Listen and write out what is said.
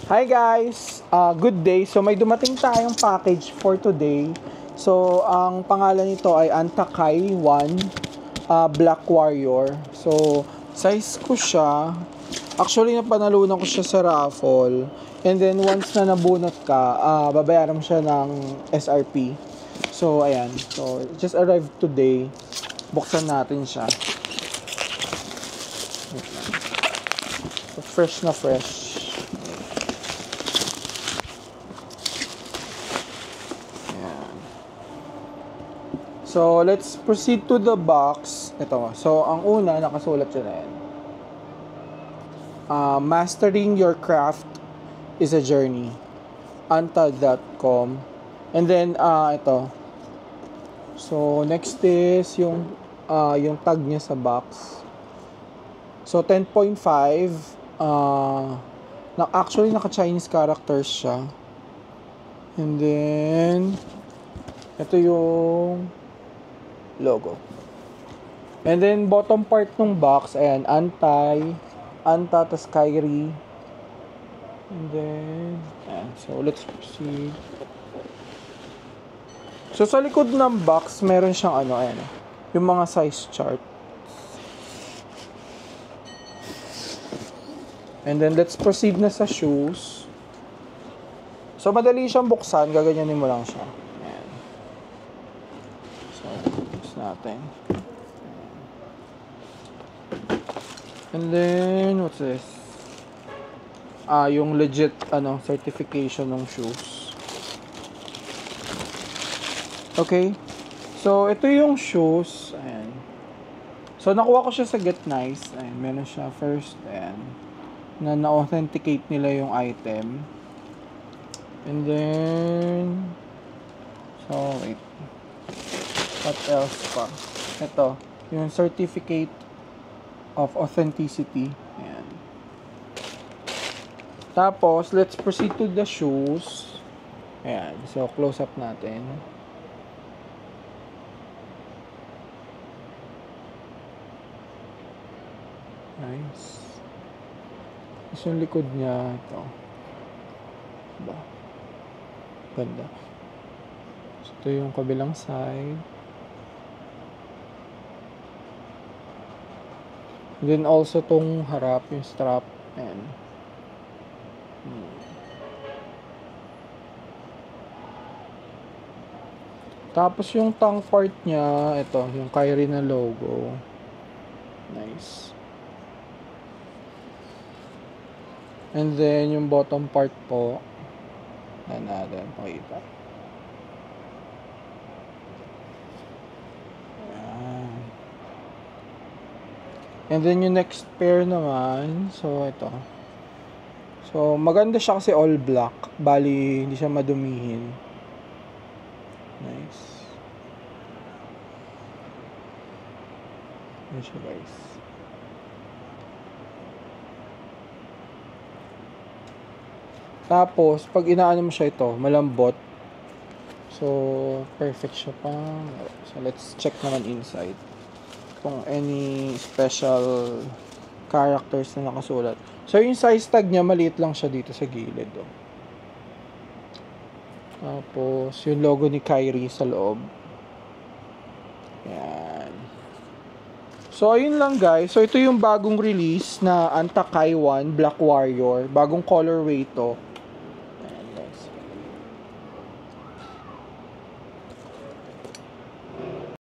Hi guys! Good day. So may dumating tayong package for today. So ang pangalan nito ay Antakai 1 Black Warrior. So size ko siya. Actually napanalunan ko siya sa raffle. And then once na nabunot ka, babayaran mo siya ng SRP. So ayan. So it just arrived today. Buksan natin siya. So, fresh na fresh. So, let's proceed to the box. Ito. So, ang una, nakasulat siya na yan. Mastering your craft is a journey. Anta.com. And then, ito. So, next is yung tag niya sa box. So, 10.5. Actually, naka-Chinese characters siya. And then, ito yung logo. And then, bottom part ng box, ayan, Anta, tas Kyrie. And then, ayan, so let's proceed. So, sa likod ng box, meron siyang ayan, yung mga size chart. And then, let's proceed na sa shoes. So, madali siyang buksan, gaganyanin mo lang siya. Ayan. So, natin. And then, what's this? Yung legit, certification ng shoes. Okay. So, ito yung shoes. Ayan. So, nakuha ko siya sa Get Nice. Ayan, meron siya first. Ayan. Na-authenticate nila yung item. And then, so, wait. What else pa? Ito, yung certificate of authenticity. Ayan. Tapos, let's proceed to the shoes. Ayan. So, close up natin. Nice. Tapos yung likod niya, ito. Diba? Ganda. So, ito yung kabilang side. And then also tong harap, yung strap. Ayan. Tapos yung tongue part niya, ito, yung Kyrie na logo. Nice. And then yung bottom part po, natin pakita. And then yung next pair naman, so ito. So maganda siya kasi all black, bali hindi siya madumihin. Nice. Ayan siya guys. Tapos pag inaano mo siya ito, malambot. So perfect siya pa. So let's check naman inside kung any special characters na nakasulat. So, yung size tag niya, maliit lang siya dito sa gilid. Oh. Tapos, yung logo ni Kyrie sa loob. Yan. So, ayun lang guys. So, ito yung bagong release na Antakai 1 Black Warrior. Bagong colorway ito.